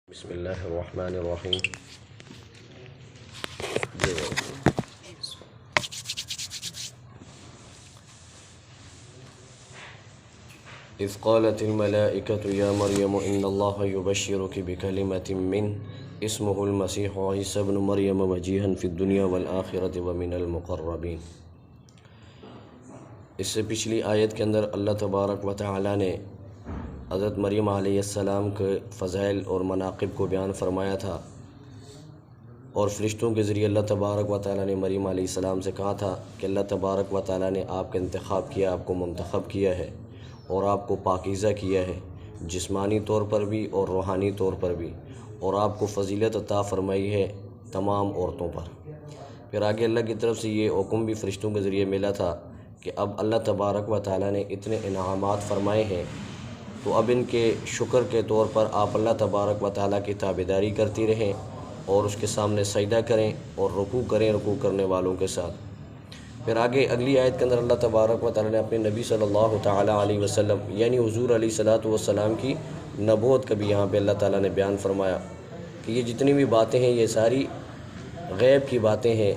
بسم اللہ الرحمن الرحیم۔ اذ قالت الملائکۃ یا مریم ان اللہ یبشرک بکلمۃ منہ اسمہ المسیح عیسی ابن مریم وجیہا فی الدنیا والآخرۃ ومن المقربین۔ اس سے پچھلی آیت کے اندر اللہ تبارک و تعالی نے حضرت مریم علیہ السلام کے فضائل اور مناقب کو بیان فرمایا تھا، اور فرشتوں کے ذریعے اللہ تبارک و تعالی نے مریم علیہ السلام سے کہا تھا کہ اللہ تبارک و تعالی نے آپ کا انتخاب کیا، آپ کو منتخب کیا ہے اور آپ کو پاکیزہ کیا ہے، جسمانی طور پر بھی اور روحانی طور پر بھی، اور آپ کو فضیلت عطا فرمائی ہے تمام عورتوں پر۔ پھر آگے اللہ کی طرف سے یہ حکم بھی فرشتوں کے ذریعے ملا تھا کہ اب اللہ تبارک و تعالی نے اتنے انعامات فرمائے ہیں تو اب ان کے شکر کے طور پر آپ اللہ تبارک و تعالیٰ کی تابعداری کرتی رہیں اور اس کے سامنے سجدہ کریں اور رکوع کریں رکوع کرنے والوں کے ساتھ۔ پھر آگے اگلی آیت کے اندر اللہ تبارک و تعالیٰ نے اپنے نبی صلی اللہ تعالیٰ علیہ وسلم یعنی حضور علیہ الصلاۃ والسلام کی نبوت کا بھی یہاں پہ اللہ تعالیٰ نے بیان فرمایا کہ یہ جتنی بھی باتیں ہیں یہ ساری غیب کی باتیں ہیں،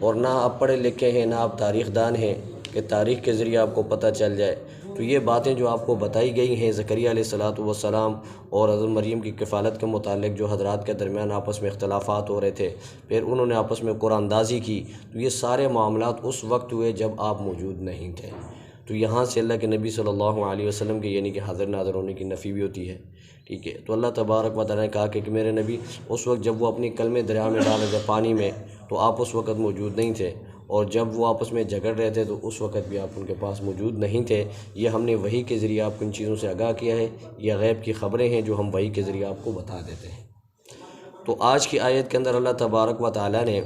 اور نہ آپ پڑھے لکھے ہیں نہ آپ تاریخ دان ہیں کہ تاریخ کے ذریعے آپ کو پتہ چل جائے۔ تو یہ باتیں جو آپ کو بتائی گئی ہیں زکریا علیہ الصلاۃ والسلام اور حضرت مریم کی کفالت کے متعلق جو حضرات کے درمیان آپس میں اختلافات ہو رہے تھے، پھر انہوں نے آپس میں قرآن اندازی کی، تو یہ سارے معاملات اس وقت ہوئے جب آپ موجود نہیں تھے۔ تو یہاں سے اللہ کے نبی صلی اللہ علیہ وسلم کے یعنی کہ حاضر ناظر ہونے کی نفی بھی ہوتی ہے، ٹھیک ہے۔ تو اللہ تبارک و تعالیٰ نے کہا کہ میرے نبی اس وقت جب وہ اپنی کلمے دریا میں ڈالے تھے پانی میں، تو آپ اس وقت موجود نہیں تھے، اور جب وہ آپس میں جھگڑ رہے تھے تو اس وقت بھی آپ ان کے پاس موجود نہیں تھے۔ یہ ہم نے وحی کے ذریعے آپ کو ان چیزوں سے آگاہ کیا ہے، یہ غیب کی خبریں ہیں جو ہم وحی کے ذریعے آپ کو بتا دیتے ہیں۔ تو آج کی آیت کے اندر اللہ تبارک و تعالیٰ نے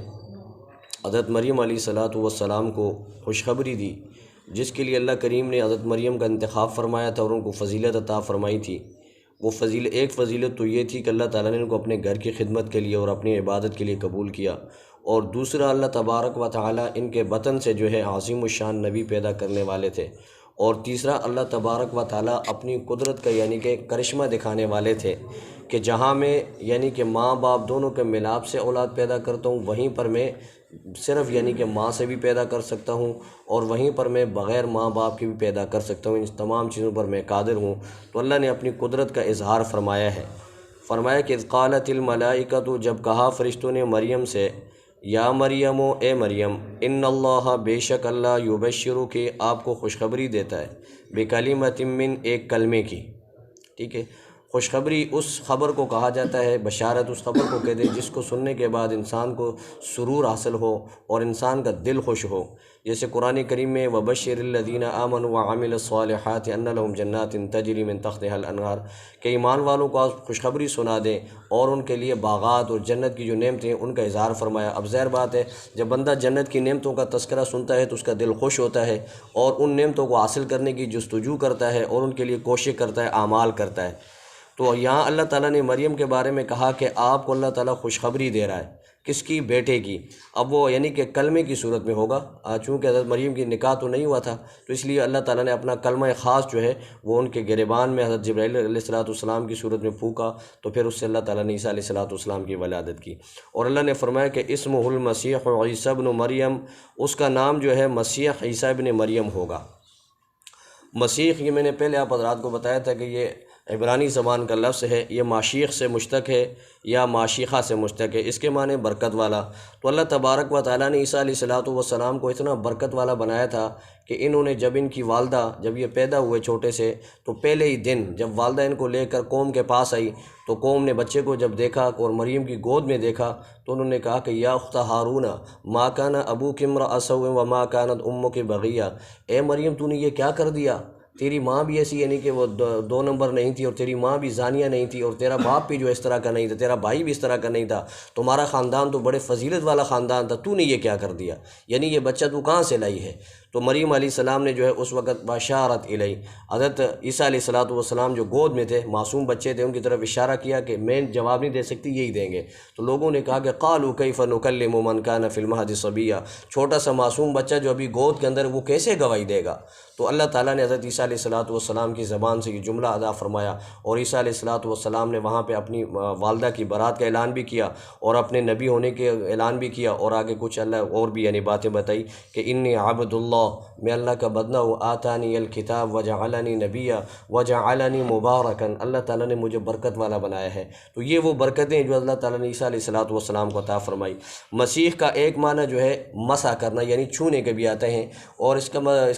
حضرت مریم علیہ الصلاۃ والسلام کو خوشخبری دی، جس کے لیے اللہ کریم نے حضرت مریم کا انتخاب فرمایا تھا اور ان کو فضیلت عطا فرمائی تھی۔ وہ ایک فضیلت تو یہ تھی کہ اللہ تعالیٰ نے ان کو اپنے گھر کی خدمت کے لیے اور اپنی عبادت کے لیے قبول کیا، اور دوسرا اللہ تبارک و تعالیٰ ان کے بطن سے جو ہے عظیم الشان نبی پیدا کرنے والے تھے، اور تیسرا اللہ تبارک و تعالیٰ اپنی قدرت کا یعنی کہ کرشمہ دکھانے والے تھے کہ جہاں میں یعنی کہ ماں باپ دونوں کے ملاپ سے اولاد پیدا کرتا ہوں، وہیں پر میں صرف یعنی کہ ماں سے بھی پیدا کر سکتا ہوں، اور وہیں پر میں بغیر ماں باپ کی بھی پیدا کر سکتا ہوں، ان تمام چیزوں پر میں قادر ہوں۔ تو اللہ نے اپنی قدرت کا اظہار فرمایا ہے، فرمایا کہ اذ قالت الملائکۃ، جب کہا فرشتوں نے مریم سے، یا مریم اے مریم، ان اللہ بے شک اللہ یبشرو کہ آپ کو خوشخبری دیتا ہے، بکلمۃ من ایک کلمے کی، ٹھیک ہے۔ خوشخبری اس خبر کو کہا جاتا ہے، بشارت اس خبر کو کہتے ہیں جس کو سننے کے بعد انسان کو سرور حاصل ہو اور انسان کا دل خوش ہو، جیسے قرآن کریم میں وبشر الذین آمنوا وعملوا الصالحات ان لهم جنات تجری من تحتها الانہار، کہ ایمان والوں کو آپ خوشخبری سنا دیں اور ان کے لیے باغات اور جنت کی جو نعمتیں ہیں ان کا اظہار فرمایا۔ اب ظاہر بات ہے جب بندہ جنت کی نعمتوں کا تذکرہ سنتا ہے تو اس کا دل خوش ہوتا ہے اور ان نعمتوں کو حاصل کرنے کی جستجو کرتا ہے اور ان کے لیے کوشش کرتا ہے، اعمال کرتا ہے۔ تو یہاں اللہ تعالیٰ نے مریم کے بارے میں کہا کہ آپ کو اللہ تعالیٰ خوشخبری دے رہا ہے، کس کی؟ بیٹے کی۔ اب وہ یعنی کہ کلمے کی صورت میں ہوگا، چونکہ حضرت مریم کی نکاح تو نہیں ہوا تھا، تو اس لیے اللہ تعالیٰ نے اپنا کلمہ خاص جو ہے وہ ان کے گریبان میں حضرت جبرائیل علیہ الصلاۃ والسلام کی صورت میں پھونکا، تو پھر اس سے اللہ تعالیٰ نے عیسیٰ علیہ الصلاۃ والسلام کی ولادت کی، اور اللہ نے فرمایا کہ اسمہ المسیح عیسی ابن مریم، اس کا نام جو ہے مسیح عیسیٰ ابن مریم ہوگا۔ مسیح یہ میں نے پہلے آپ حضرات کو بتایا تھا کہ یہ عبرانی زبان کا لفظ ہے، یہ ماشیخ سے مشتق ہے یا معشیخہ سے مشتق ہے، اس کے معنی برکت والا۔ تو اللہ تبارک و تعالیٰ نے عیسیٰ علیہ الصلاۃ والسلام کو اتنا برکت والا بنایا تھا کہ انہوں نے جب ان کی والدہ جب یہ پیدا ہوئے چھوٹے سے، تو پہلے ہی دن جب والدہ ان کو لے کر قوم کے پاس آئی تو قوم نے بچے کو جب دیکھا اور مریم کی گود میں دیکھا تو انہوں نے کہا کہ یا اخت ہارون ما کان ابوک امرأ سوء وما کانت امک بغیہ، اے مریم تو نے یہ کیا کر دیا؟ تیری ماں بھی ایسی یعنی کہ وہ دو نمبر نہیں تھی، اور تیری ماں بھی زانیہ نہیں تھی، اور تیرا باپ بھی جو اس طرح کا نہیں تھا، تیرا بھائی بھی اس طرح کا نہیں تھا، تمہارا خاندان تو بڑے فضیلت والا خاندان تھا، تو نے یہ کیا کر دیا؟ یعنی یہ بچہ تو کہاں سے لائی ہے؟ تو مریم علیہ السلام نے جو ہے اس وقت بشارت الیہ، حضرت عیسیٰ علیہ السلام جو گود میں تھے، معصوم بچے تھے، ان کی طرف اشارہ کیا کہ میں جواب نہیں دے سکتی، یہی دیں گے۔ تو لوگوں نے کہا کہ قالوا کیف نکلم من کان فی المہد صبیا، چھوٹا سا معصوم بچہ جو ابھی گود کے اندر، وہ کیسے گواہی دے گا؟ تو اللہ تعالیٰ نے حضرت عیسیٰ علیہ السلام کی زبان سے یہ جملہ ادا فرمایا، اور عیسیٰ علیہ السلام نے وہاں پہ اپنی والدہ کی برات کا اعلان بھی کیا اور اپنے نبی ہونے کے اعلان بھی کیا، اور آگے کچھ اللہ اور بھی باتیں بتائی کہ انی عبد اللہ، میں اللہ کا بندہ ہوں، آتانی الکتاب وجعلنی نبیا وجعلنی مبارکن، اللہ تعالیٰ نے مجھے برکت والا بنایا ہے۔ تو یہ وہ برکتیں جو اللہ تعالیٰ نے عیسیٰ علیہ السلام کو عطا فرمائی۔ مسیح کا ایک معنی جو ہے مسح کرنا، یعنی چھونے کے بھی آتے ہیں، اور اس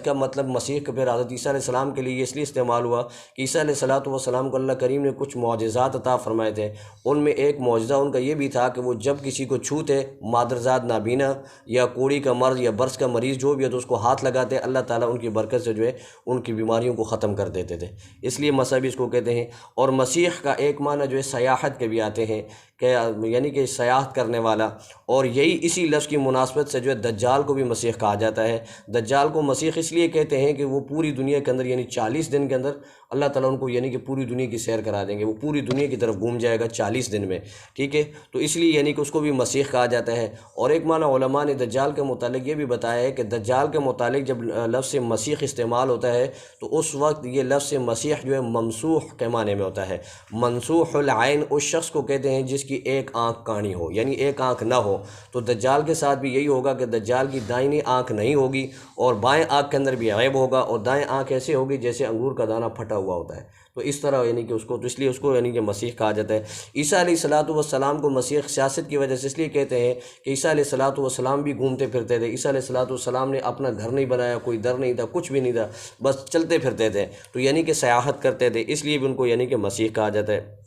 کا مطلب مسیح کے پھر حضرت عیسیٰ علیہ السلام کے لیے اس لیے استعمال ہوا کہ عیسیٰ علیہ السلام کو اللہ کریم نے کچھ معجزات عطا فرمائے تھے۔ ان میں ایک معجزہ ان کا یہ بھی تھا کہ وہ جب کسی کو چھوتے، مادرزاد نابینا یا کوڑی کا مرض یا برس کا مریض جو بھی ہے تو اس کو ہاتھ لگاتے، اللہ تعالیٰ ان کی برکت سے جو ہے ان کی بیماریوں کو ختم کر دیتے تھے، اس لیے مسیح بھی اس کو کہتے ہیں۔ اور مسیح کا ایک معنی جو ہے سیاحت کے بھی آتے ہیں، کہ یعنی کہ سیاحت کرنے والا، اور یہی اسی لفظ کی مناسبت سے جو ہے دجال کو بھی مسیح کہا جاتا ہے۔ دجال کو مسیح اس لیے کہتے ہیں کہ وہ پوری دنیا کے اندر، یعنی 40 دن کے اندر اللہ تعالیٰ ان کو یعنی کہ پوری دنیا کی سیر کرا دیں گے، وہ پوری دنیا کی طرف گھوم جائے گا 40 دن میں، ٹھیک ہے؟ تو اس لیے یعنی کہ اس کو بھی مسیح کہا جاتا ہے۔ اور ایک معنی علماء نے دجال کے متعلق یہ بھی بتایا ہے کہ دجال کے متعلق جب لفظ مسیح استعمال ہوتا ہے تو اس وقت یہ لفظ مسیح جو ہے ممسوح کے معنی میں ہوتا ہے۔ منسوح العین اس شخص کو کہتے ہیں جس کی ایک آنکھ کانی ہو، یعنی ایک آنکھ نہ ہو۔ تو دجال کے ساتھ بھی یہی ہوگا کہ دجال کی دائنی آنکھ نہیں ہوگی، اور بائیں آنکھ کے اندر بھی عیب ہوگا، اور دائیں آنکھ ایسے ہوگی جیسے انگور کا دانہ پھٹا ہوا ہوتا ہے۔ تو اس طرح یعنی کہ تو اس لیے اس کو یعنی کہ مسیح کہا جاتا ہے۔ عیسیٰ علیہ السلام کو مسیح سیاست کی وجہ سے اس لیے کہتے ہیں کہ عیسیٰ علیہ السلام بھی گھومتے پھرتے تھے۔ عیسیٰ علیہ السلام نے اپنا گھر نہیں بنایا، کوئی در نہیں تھا، کچھ بھی نہیں تھا، بس چلتے پھرتے تھے، تو یعنی کہ سیاحت کرتے تھے، اس لیے بھی ان کو یعنی کہ مسیح کہا جاتا ہے۔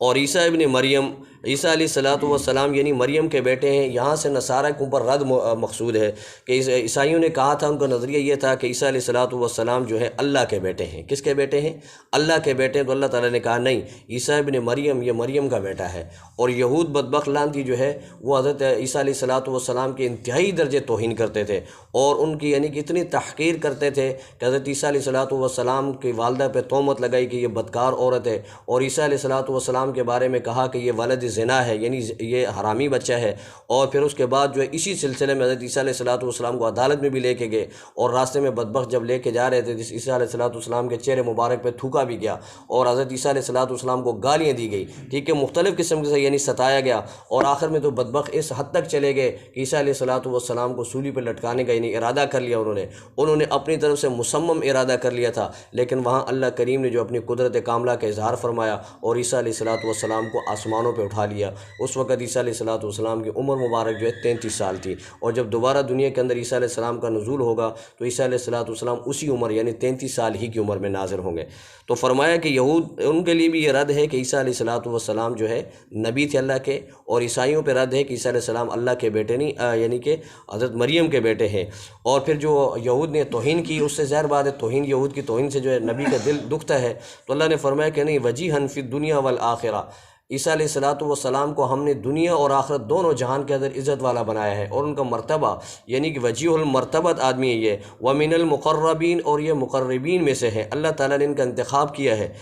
اور عیسیٰ ابن مریم، عیسیٰ علیہ السلام یعنی مریم کے بیٹے ہیں، یہاں سے نصارہ کے اوپر رد مقصود ہے کہ عیسائیوں نے کہا تھا، ان کا نظریہ یہ تھا کہ عیسیٰ علیہ السلام جو ہے اللہ کے بیٹے ہیں۔ کس کے بیٹے ہیں؟ اللہ کے بیٹے ہیں۔ تو اللہ تعالیٰ نے کہا نہیں، عیسیٰ ابن مریم یہ مریم کا بیٹا ہے۔ اور یہود بدبخت لعنتی جو ہے وہ حضرت عیسیٰ علیہ السلام کے انتہائی درجے توہین کرتے تھے، اور ان کی یعنی کہ اتنی تحقیر کرتے تھے کہ حضرت عیسیٰ علیہ السلام کی والدہ پہ تہمت لگائی کہ یہ بدکار عورت ہے، اور عیسیٰ علیہ السلام کے بارے میں کہا کہ یہ ولد زنا ہے، یعنی یہ حرامی بچہ ہے۔ اور پھر اس کے بعد جو ہے اسی سلسلے میں حضرت عیسیٰ علیہ السلام کو عدالت میں بھی لے کے گئے، اور راستے میں بدبخت جب لے کے جا رہے تھے عیسیٰ علیہ السلام کے چہرے مبارک پہ تھوکا بھی گیا، اور حضرت عیسیٰ علیہ السلام کو گالیاں دی گئی، ٹھیک ہے، مختلف قسم سے یعنی ستایا گیا، اور آخر میں تو بدبخت اس حد تک چلے گئے کہ عیسیٰ علیہ السلام کو سولی پہ لٹکانے کا یعنی ارادہ کر لیا انہوں نے اپنی طرف سے مصمم ارادہ کر لیا تھا، لیکن وہاں اللہ کریم نے جو اپنی قدرت کاملہ کا اظہار فرمایا اور عیسیٰ علیہ السلام کو آسمانوں پہ اٹھا لیا۔ اس وقت عیسیٰ علیہ السلام کی عمر مبارک جو ہے 33 سال تھی، اور جب دوبارہ دنیا کے اندر عیسیٰ علیہ السلام کا نزول ہوگا تو عیسیٰ علیہ السلام اسی عمر یعنی 33 سال ہی کی عمر میں نازل ہوں گے۔ تو فرمایا کہ یہود ان کے لیے بھی یہ رد ہے کہ عیسیٰ علیہ السلام جو ہے نبی تھے اللہ کے، اور عیسائیوں پہ رد ہے کہ عیسیٰ علیہ السلام اللہ کے بیٹے نہیں، یعنی کہ حضرت مریم کے بیٹے ہیں۔ اور پھر جو یہود نے توہین کی، اس سے ظاہر بات ہے توہین، یہود کی توہین سے جو ہے نبی کا دل دکھتا ہے، تو اللہ نے فرمایا کہ نہیں، وجیہن فی الدنیا والآخرہ، عیسیٰ علیہ السلام کو ہم نے دنیا اور آخرت دونوں جہان کے اندر عزت والا بنایا ہے، اور ان کا مرتبہ یعنی کہ وجیہ المرتبت آدمی ہے یہ، وَمِنَ الْمُقَرَّبِينَ، اور یہ مقربین میں سے ہے، اللہ تعالیٰ نے ان کا انتخاب کیا ہے۔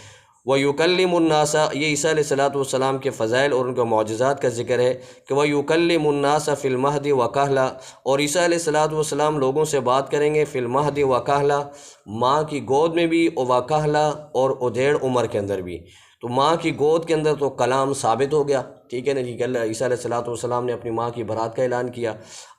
وَيُكَلِّمُ النَّاسَ، یہ عیسیٰ علیہ السلام کے فضائل اور ان کے معجزات کا ذکر ہے کہ وَيُكَلِّمُ النَّاسَ فِي الْمَهْدِ وَكَهْلًا، اور عیسیٰ علیہ السلام لوگوں سے بات کریں گے فی المہد وکہلا، ماں کی گود میں بھی، وکہلا، اور ادھیڑ عمر کے اندر بھی۔ تو ماں کی گود کے اندر تو کلام ثابت ہو گیا، ٹھیک ہے نا جی، کہ اللہ عیسیٰ علیہ السلام نے اپنی ماں کی برات کا اعلان کیا۔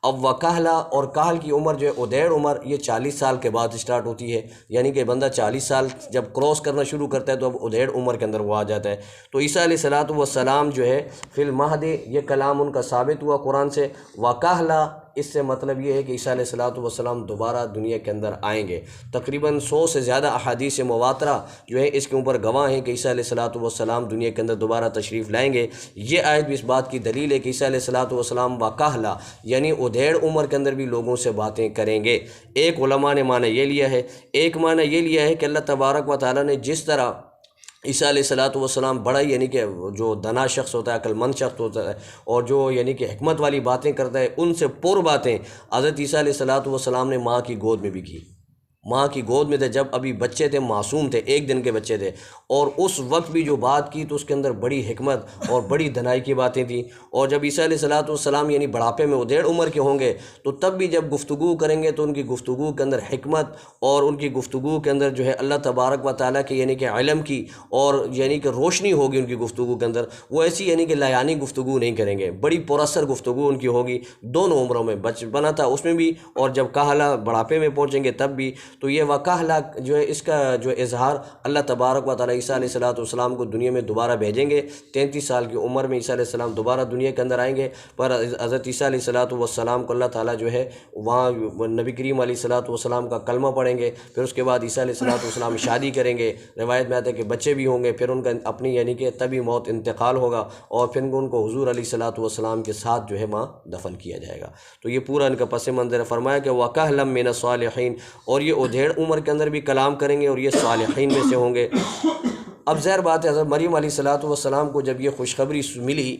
اب وکہلا، اور کہل کی عمر جو ہے ادھیڑ عمر، یہ 40 سال کے بعد اسٹارٹ ہوتی ہے، یعنی کہ بندہ 40 سال جب کراس کرنا شروع کرتا ہے تو اب ادھیڑ عمر کے اندر وہ آ جاتا ہے۔ تو عیسیٰ علیہ السلام جو ہے فی المہد، یہ کلام ان کا ثابت ہوا قرآن سے۔ وکہلا، اس سے مطلب یہ ہے کہ عیسیٰ علیہ السلام دوبارہ دنیا کے اندر آئیں گے۔ تقریباً 100 سے زیادہ احادیث مواترہ جو ہے اس کے اوپر گواہ ہیں کہ عیسیٰ علیہ السلام دنیا کے اندر دوبارہ تشریف لائیں گے۔ یہ آیت بھی اس بات کی دلیل ہے کہ عیسیٰ علیہ السلام وکہلا یعنی ادھیڑ عمر کے اندر بھی لوگوں سے باتیں کریں گے۔ ایک علماء نے معنی یہ لیا ہے، ایک معنی یہ لیا ہے کہ اللہ تبارک و تعالیٰ نے جس طرح عیسیٰ علیہ الصلوۃ والسلام بڑا یعنی کہ جو دانا شخص ہوتا ہے، عقل مند شخص ہوتا ہے، اور جو یعنی کہ حکمت والی باتیں کرتا ہے، ان سے پر باتیں حضرت عیسیٰ علیہ الصلوۃ والسلام نے ماں کی گود میں بھی کی۔ ماں کی گود میں تھے، جب ابھی بچے تھے، معصوم تھے، 1 دن کے بچے تھے، اور اس وقت بھی جو بات کی تو اس کے اندر بڑی حکمت اور بڑی دنائی کی باتیں تھیں۔ اور جب عیسیٰ علیہ الصلوۃ والسلام یعنی بڑھاپے میں 1.5 عمر کے ہوں گے تو تب بھی جب گفتگو کریں گے تو ان کی گفتگو کے اندر حکمت اور ان کی گفتگو کے اندر جو ہے اللہ تبارک و تعالیٰ کے یعنی کہ علم کی اور یعنی کہ روشنی ہوگی ان کی گفتگو کے اندر۔ وہ ایسی یعنی کہ لایانی گفتگو نہیں کریں گے، بڑی پراثر گفتگو ان کی ہوگی، دونوں عمروں میں، بچپنا تھا اس میں بھی اور جب کاہلا بڑھاپے میں پہنچیں گے تب بھی۔ تو یہ وکاہلا جو ہے اس کا جو اظہار اللہ تبارک و تعالیٰ عیسیٰ علیہ الصلوۃ والسلام کو دنیا میں دوبارہ بھیجیں گے۔ 33 سال کی عمر میں عیسیٰ علیہ السلام دوبارہ دنیا کے اندر آئیں گے، پر حضرت عیسیٰ علیہ الصلوۃ والسلام کو اللہ تعالیٰ جو ہے وہاں نبی کریم علیہ الصلوۃ والسلام کا کلمہ پڑھیں گے، پھر اس کے بعد عیسیٰ علیہ الصلوۃ والسلام شادی کریں گے، روایت میں آتا ہے کہ بچے بھی ہوں گے، پھر ان کا اپنی یعنی کہ طبی موت انتقال ہوگا، اور پھر ان کو حضور علیہ الصلوۃ والسلام کے ساتھ جو ہے وہاں دفن کیا جائے گا۔ تو یہ پورا ان کا پس منظر ہے۔ فرمایا کہ وَكَهْلًا مِّنَ الصَّالِحِينَ، اور یہ 1.5 عمر کے اندر بھی کلام کریں گے اور یہ صالحین میں سے ہوں گے۔ اب ظاہر بات ہے حضرت مریم علیہ الصلوۃ والسلام کو جب یہ خوشخبری ملی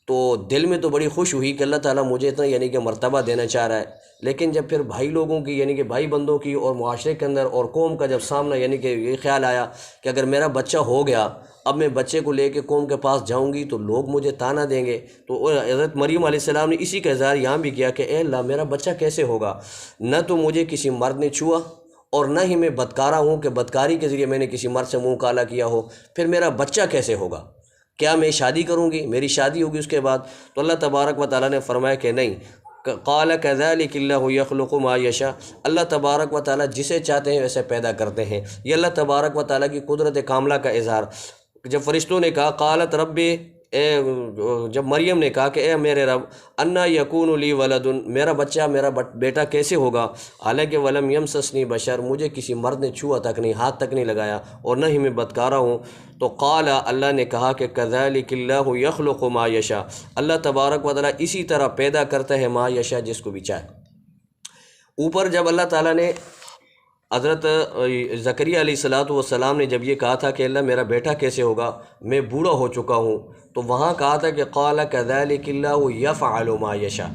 تو دل میں تو بڑی خوش ہوئی کہ اللہ تعالیٰ مجھے اتنا یعنی کہ مرتبہ دینا چاہ رہا ہے، لیکن جب پھر بھائی لوگوں کی یعنی کہ بھائی بندوں کی اور معاشرے کے اندر اور قوم کا جب سامنا یعنی کہ یہ خیال آیا کہ اگر میرا بچہ ہو گیا، اب میں بچے کو لے کے قوم کے پاس جاؤں گی تو لوگ مجھے تانا دیں گے، تو حضرت مریم علیہ السلام نے اسی کا اظہار یہاں بھی کیا کہ اے اللہ میرا بچہ کیسے ہوگا؟ نہ تو مجھے کسی مرد نے چھوا اور نہ ہی میں بدکارہ ہوں کہ بدکاری کے ذریعے میں نے کسی مرد سے منہ کالا کیا ہو، پھر میرا بچہ کیسے ہوگا؟ کیا میں شادی کروں گی؟ میری شادی ہوگی اس کے بعد؟ تو اللہ تبارک و تعالیٰ نے فرمایا کہ نہیں، قال كذلك اللہ یخلق ما یشاء، اللہ تبارک و تعالیٰ جسے چاہتے ہیں ویسے پیدا کرتے ہیں۔ یہ اللہ تبارک و تعالیٰ کی قدرت کاملہ کا اظہار۔ جب فرشتوں نے کہا قالت رب، جب مریم نے کہا کہ اے میرے رب، انا یکون لی ولد، میرا بچہ میرا بیٹا کیسے ہوگا؟ حالانکہ ولم یمسسنی بشر، مجھے کسی مرد نے چھوا تک نہیں، ہاتھ تک نہیں لگایا، اور نہ ہی میں بدکارہ ہوں۔ تو قال، اللہ نے کہا کہ کذالک اللہ یخلق ما یشاء، اللہ تبارک و تعالیٰ اسی طرح پیدا کرتا ہے ما یشاء، جس کو بھی چاہے۔ اوپر جب اللہ تعالیٰ نے حضرت زکریا علیہ الصلوۃ والسلام نے جب یہ کہا تھا کہ اللہ میرا بیٹا کیسے ہوگا، میں بوڑھا ہو چکا ہوں، تو وہاں کہا تھا کہ قال کذالک اللہ یفعل ما یشاء،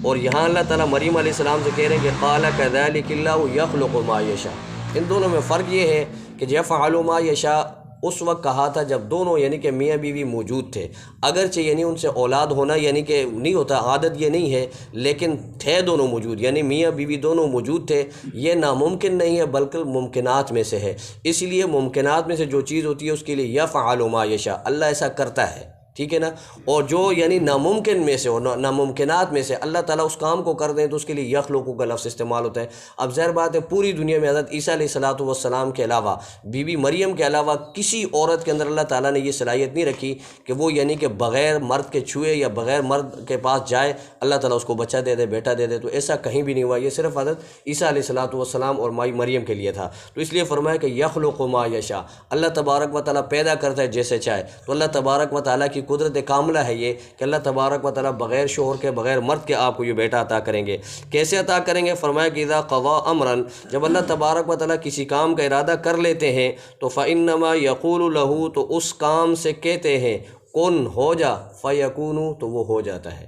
اور یہاں اللہ تعالیٰ مریم علیہ السلام سے کہہ رہے ہیں کہ قال کذالک اللہ یخلق ما یشاء۔ ان دونوں میں فرق یہ ہے کہ یفعل ما یشاء اس وقت کہا تھا جب دونوں یعنی کہ میاں بیوی موجود تھے، اگرچہ یعنی ان سے اولاد ہونا یعنی کہ نہیں ہوتا، عادت یہ نہیں ہے، لیکن تھے دونوں موجود، یعنی میاں بیوی دونوں موجود تھے۔ یہ ناممکن نہیں ہے بلکہ ممکنات میں سے ہے، اس لیے ممکنات میں سے جو چیز ہوتی ہے اس کے لیے یفعل ما یشاء، اللہ ایسا کرتا ہے، ٹھیک ہے نا۔ اور جو یعنی ناممکن میں سے اور ناممکنات میں سے اللہ تعالیٰ اس کام کو کر دیں تو اس کے لیے یخلق کا لفظ استعمال ہوتا ہے۔ اب ظاہر بات ہے پوری دنیا میں حضرت عیسیٰ علیہ الصلوۃ والسلام کے علاوہ، بی بی مریم کے علاوہ کسی عورت کے اندر اللہ تعالیٰ نے یہ صلاحیت نہیں رکھی کہ وہ یعنی کہ بغیر مرد کے چھوئے یا بغیر مرد کے پاس جائے اللہ تعالیٰ اس کو بچہ دے دے، بیٹا دے دے، تو ایسا کہیں بھی نہیں ہوا۔ یہ صرف حضرت عیسیٰ علیہ الصلوۃ والسلام اور مائی مریم کے لیے تھا، تو اس لیے فرمایا کہ یخلق ما یشاء، اللہ تبارک و تعالیٰ پیدا کرتا ہے جیسے چاہے۔ تو اللہ تبارک و تعالیٰ کی قدرت کاملہ ہے یہ کہ اللہ تبارک و تعالیٰ بغیر شوہر کے بغیر مرد کے آپ کو یہ بیٹا عطا کریں گے۔ کیسے عطا کریں گے؟ فرمایا کہ اذا قضا امرا، جب اللہ تبارک و تعالیٰ کسی کام کا ارادہ کر لیتے ہیں تو فانما یقول له، تو اس کام سے کہتے ہیں کن ہو جا، فیکون، تو وہ ہو جاتا ہے۔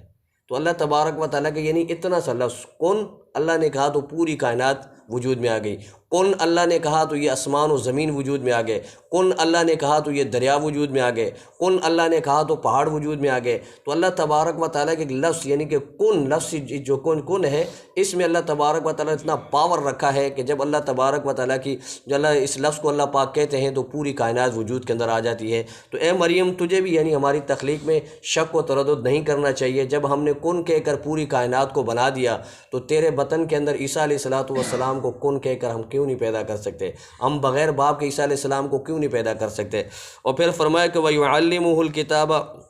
تو اللہ تبارک و تعالیٰ کے یعنی اتنا سا لفظ کن اللہ نے کہا تو پوری کائنات وجود میں آ گئی، کن اللہ نے کہا تو یہ آسمان و زمین وجود میں آ گئے، کن اللہ نے کہا تو یہ دریا وجود میں آ گئے، کن اللہ نے کہا تو پہاڑ وجود میں آ گئے۔ تو اللہ تبارک و تعالیٰ کے لفظ یعنی کہ کن لفظ جو کن ہے، اس میں اللہ تبارک و تعالیٰ اتنا پاور رکھا ہے کہ جب اللہ تبارک و تعالیٰ کی جو اللہ اس لفظ کو اللہ پاک کہتے ہیں تو پوری کائنات وجود کے اندر آ جاتی ہے۔ تو اے مریم تجھے بھی یعنی ہماری تخلیق میں شک و تردد نہیں کرنا چاہیے، جب ہم نے کن کہہ کر پوری کائنات کو بنا دیا تو تیرے بطن کے اندر عیسیٰ علیہ الصلوۃ والسلام کو کن کہہ کر ہم کیوں نہیں پیدا کر سکتے؟ ہم بغیر باپ کے عیسیٰ علیہ السلام کو کیوں نہیں پیدا کر سکتے؟ اور پھر فرمایا کہ وَيُعَلِّمُهُ الْكِتَابَ۔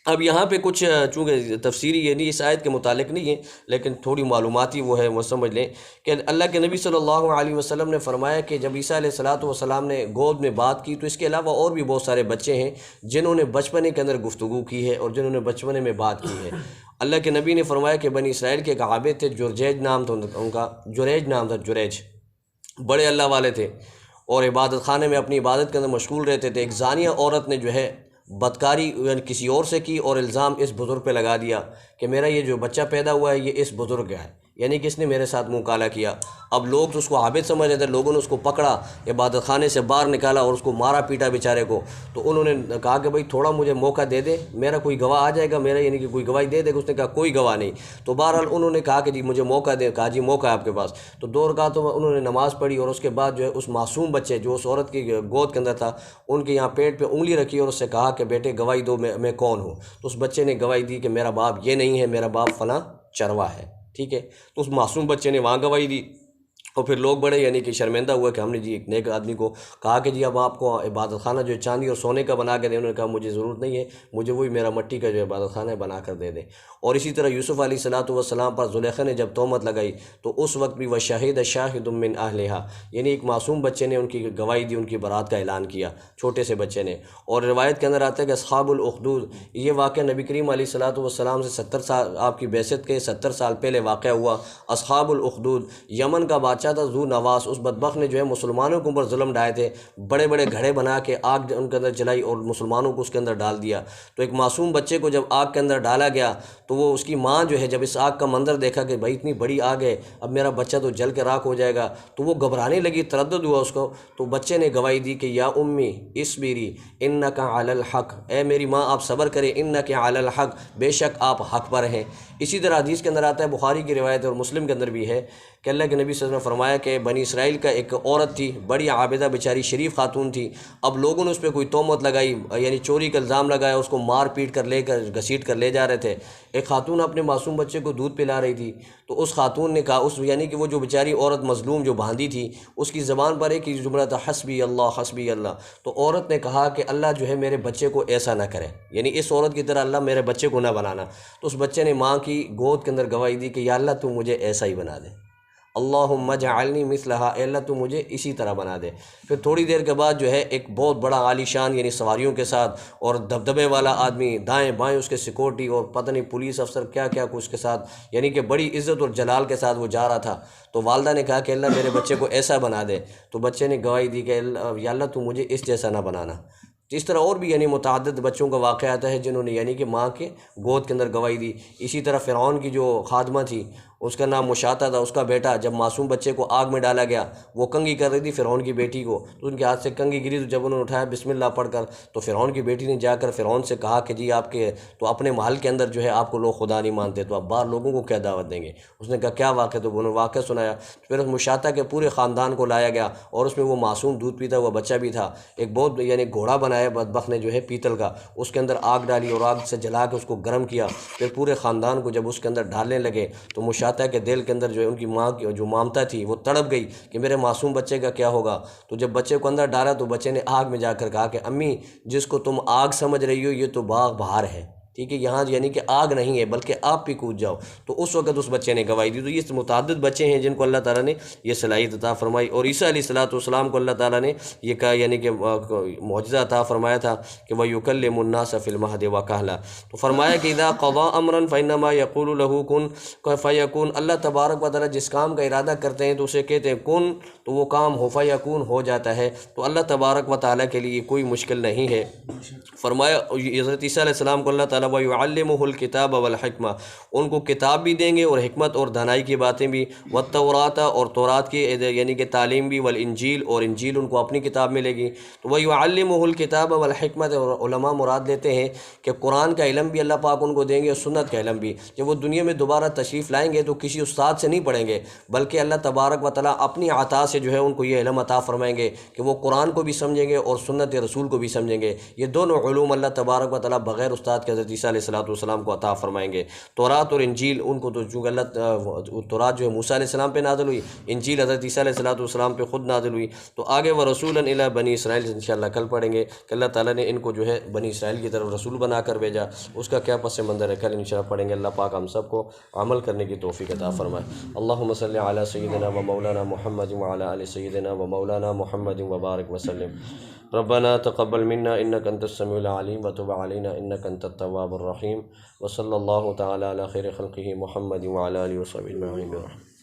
اب یہاں پہ کچھ چونکہ تفسیری یعنی اس آیت کے متعلق نہیں ہے لیکن تھوڑی معلوماتی وہ ہے، وہ سمجھ لیں کہ اللہ کے نبی صلی اللہ علیہ وسلم نے فرمایا کہ جب عیسیٰ علیہ الصلوۃ والسلام نے گود میں بات کی تو اس کے علاوہ اور بھی بہت سارے بچے ہیں جنہوں نے بچپنے کے اندر گفتگو کی ہے اور جنہوں نے بچپنے میں بات کی ہے۔ اللہ کے نبی نے فرمایا کہ بنی اسرائیل کے ایک عابد تھے، جریج نام تھا ان کا، جریج نام تھا، جریج بڑے اللہ والے تھے، اور عبادت خانے میں اپنی عبادت کے اندر مشغول رہتے تھے۔ ایک زانیہ عورت نے جو ہے بدکاری یعنی کسی اور سے کی اور الزام اس بزرگ پہ لگا دیا کہ میرا یہ جو بچہ پیدا ہوا ہے یہ اس بزرگ کا ہے، یعنی کہ اس نے میرے ساتھ منہ کالا کیا۔ اب لوگ تو اس کو عابد سمجھ رہے تھے، لوگوں نے اس کو پکڑا، عبادت خانے سے باہر نکالا اور اس کو مارا پیٹا بیچارے کو۔ تو انہوں نے کہا کہ بھائی تھوڑا مجھے موقع دے دے، میرا کوئی گواہ آ جائے گا، میرا یعنی کہ کوئی گواہی دے دے گا۔ اس نے کہا کوئی گواہ نہیں۔ تو بہرحال انہوں نے کہا کہ جی مجھے موقع دے، کہا جی موقع ہے آپ کے پاس۔ تو 2 رکعتوں انہوں نے نماز پڑھی اور اس کے بعد جو ہے اس معصوم بچے جو اس عورت کی گود کے اندر تھا ان کے یہاں پیٹ پہ انگلی رکھی اور اس سے کہا کہ بیٹے گواہی دو میں کون ہوں۔ تو اس بچے نے گواہی دی کہ میرا باپ یہ نہیں ہے، میرا باپ فلاں چرواہ ہے، ٹھیک ہے۔ تو اس معصوم بچے نے وہاں گواہی دی اور پھر لوگ بڑے یعنی کہ شرمندہ ہوئے کہ ہم نے جی ایک نیک آدمی کو کہا کہ جی اب آپ کو عبادت خانہ جو چاندی اور سونے کا بنا کے دیں، انہوں نے کہا مجھے ضرورت نہیں ہے، مجھے وہی میرا مٹی کا جو عبادت خانہ ہے بنا کر دے دیں۔ اور اسی طرح یوسف علیہ السلام پر زلیخا نے جب تہمت لگائی تو اس وقت بھی وشہد شاہد من اہلہا، یعنی ایک معصوم بچے نے ان کی گواہی دی، ان کی برات کا اعلان کیا، چھوٹے سے بچے نے۔ اور روایت کے اندر آتا ہے کہ اصحاب الاخدود، یہ واقعہ نبی کریم علیہ السلام سے 70 سال آپ کی بعثت کے 70 سال پہلے واقع ہوا۔ اصحاب الاخدود یمن کا بادشاہ تھا ذو نواس، اس بدبخت نے جو ہے مسلمانوں کے اوپر ظلم ڈھائے تھے، بڑے بڑے گھڑے بنا کے آگ ان کے اندر جلائی اور مسلمانوں کو اس کے اندر ڈال دیا۔ تو ایک معصوم بچے کو جب آگ کے اندر ڈالا گیا تو وہ اس کی ماں جو ہے جب اس آگ کا منظر دیکھا کہ بھائی اتنی بڑی آگ ہے، اب میرا بچہ تو جل کے راکھ ہو جائے گا، تو وہ گھبرانے لگی، تردد ہوا اس کو۔ تو بچے نے گواہی دی کہ یا امی اصبری انک علی الحق، اے میری ماں آپ صبر کریں، انک علی الحق، بے شک آپ حق پر ہیں۔ اسی طرح حدیث کے اندر آتا ہے، بخاری کی روایت ہے اور مسلم کے اندر بھی ہے کہ اللہ کے نبی صلی اللہ علیہ وسلم نے فرمایا کہ بنی اسرائیل کا ایک عورت تھی، بڑی عابدہ بیچاری شریف خاتون تھی۔ اب لوگوں نے اس پہ کوئی تہمت لگائی، یعنی چوری کا الزام لگایا، اس کو مار پیٹ کر گھسیٹ کر لے جا رہے تھے۔ ایک خاتون اپنے معصوم بچے کو دودھ پلا رہی تھی، تو اس خاتون نے کہا، یعنی کہ وہ جو بیچاری عورت مظلوم جو باندھی تھی اس کی زبان پر ایک ہی جملہ تھا، حسبی اللہ حسبی اللہ۔ تو عورت نے کہا کہ اللہ جو ہے میرے بچے کو ایسا نہ کرے، یعنی اس عورت کی طرح اللہ میرے بچے کو نہ بنانا۔ تو اس بچے نے ماں کی گود کے اندر گواہی دی کہ یا اللہ تو مجھے ایسا ہی بنا دے، اللہم اجعلنی مثلہا، اے اللہ تو مجھے اسی طرح بنا دے۔ پھر تھوڑی دیر کے بعد جو ہے ایک بہت بڑا عالی شان یعنی سواریوں کے ساتھ اور دبدبے والا آدمی، دائیں بائیں اس کے سیکورٹی اور پتہ نہیں پولیس افسر کیا کیا کچھ کے ساتھ، یعنی کہ بڑی عزت اور جلال کے ساتھ وہ جا رہا تھا۔ تو والدہ نے کہا کہ اللہ میرے بچے کو ایسا بنا دے۔ تو بچے نے گواہی دی کہ یا اللہ تو مجھے اس جیسا نہ بنانا۔ اس طرح اور بھی یعنی متعدد بچوں کا واقعہ آتا ہے جنہوں نے یعنی کہ ماں کے گود کے اندر گواہی دی۔ اسی طرح فرعون کی جو خادمہ تھی اس کا نام مشاطہ تھا، اس کا بیٹا جب معصوم بچے کو آگ میں ڈالا گیا، وہ کنگھی کر رہی تھی فرعون کی بیٹی کو، تو ان کے ہاتھ سے کنگھی گری، تو جب انہوں نے اٹھایا بسم اللہ پڑھ کر، تو فرعون کی بیٹی نے جا کر فرعون سے کہا کہ جی آپ کے تو اپنے محل کے اندر جو ہے آپ کو لوگ خدا نہیں مانتے، تو آپ باہر لوگوں کو کیا دعوت دیں گے؟ اس نے کہا کیا واقعہ؟ تو انہوں نے واقعہ سنایا۔ پھر اس مشاطہ کے پورے خاندان کو لایا گیا اور اس میں وہ معصوم دودھ پیتا ہوا بچہ بھی تھا۔ ایک بہت یعنی گھوڑا بنایا بدبخت نے جو ہے پیتل کا، اس کے اندر آگ ڈالی اور آگ سے جلا کے اس کو گرم کیا۔ پھر پورے خاندان کو جب اس کے اندر ڈالنے لگے تو مشاطہ کے دل کے اندر جو ہے ان کی ماں کی جو مامتا تھی وہ تڑپ گئی کہ میرے معصوم بچے کا کیا ہوگا۔ تو جب بچے کو اندر ڈالا تو بچے نے آگ میں جا کر کہا کہ امی جس کو تم آگ سمجھ رہی ہو یہ تو باغ بہار ہے، ٹھیک ہے، یہاں یعنی کہ آگ نہیں ہے بلکہ آپ بھی کود جاؤ۔ تو اس وقت اس بچے نے گواہی دی۔ تو یہ متعدد بچے ہیں جن کو اللہ تعالیٰ نے یہ صلاحیت عطا فرمائی۔ اور عیسیٰ علیہ السلام کو اللہ تعالیٰ نے یہ کہا یعنی کہ معجزہ عطا فرمایا تھا کہ وَيُكَلِّمُ النَّاسَ فِي الْمَهْدِ وَكَهْلًا۔ تو فرمایا کہ اِذَا قَضَىٰ أَمْرًا فَإِنَّمَا يَقُولُ لَهُ كُن فَيَكُونُ۔ اللہ تبارک و تعالیٰ جس کام کا ارادہ کرتے ہیں تو اسے کہتے ہیں کن، تو وہ کام ہو فیکون ہو جاتا ہے۔ تو اللہ تبارک و تعالیٰ کے لیے کوئی مشکل نہیں ہے۔ فرمایا حضرت عیسیٰ علیہ السلام کو اللہ تعالیٰ وَيُعَلِّمُهُ الْكِتَابَ وَالْحِکْمَةَ، ان کو کتاب بھی دیں گے اور حکمت اور دانائی کی باتیں بھی، وَالتَّوْرَاةَ اور تورات کی یعنی کہ تعلیم بھی، وَالْإِنجِیل اور انجیل ان کو اپنی کتاب ملے گی۔ تو وَيُعَلِّمُهُ الْكِتَابَ وَالْحِکْمَةَ، اور علماء مراد لیتے ہیں کہ قرآن کا علم بھی اللہ پاک ان کو دیں گے اور سنت کا علم بھی۔ جب وہ دنیا میں دوبارہ تشریف لائیں گے تو کسی استاد سے نہیں پڑھیں گے بلکہ اللہ تبارک و تعالیٰ اپنی عطا سے جو ہے ان کو یہ علم عطا فرمائیں گے کہ وہ قرآن کو بھی سمجھیں گے اور سنت رسول کو بھی سمجھیں گے۔ یہ دونوں علوم اللہ تبارک و تعالیٰ بغیر استاد کے حضرت عیسیٰ علیہ السلام کو عطا فرمائیں گے۔ تورات اور انجیل ان کو تو چونکہ تورات جو ہے موسیٰ علیہ السلام پہ نازل ہوئی، انجیل حضرت عیسیٰ علیہ السلام پہ خود نازل ہوئی۔ تو آگے وہ رسولاً الی بنی اسرائیل انشاءاللہ کل پڑھیں گے کہ اللہ تعالیٰ نے ان کو جو ہے بنی اسرائیل کی طرف رسول بنا کر بھیجا، اس کا کیا پس منظر ہے کل انشاءاللہ پڑھیں گے۔ اللہ پاک ہم سب کو عمل کرنے کی توفیق عطا فرمائے۔ اللہم صلی علی سیدنا و مولانا محمد وعلی آل سیدنا و مولانا محمد وبارک وسلم۔ ربنا تقبل منا انك انت السميع العليم وتب علينا انك انت التواب الرحيم، وصلى الله تعالى على خير خلقه محمد وعلى اله وصحبه اجمعين برحمته۔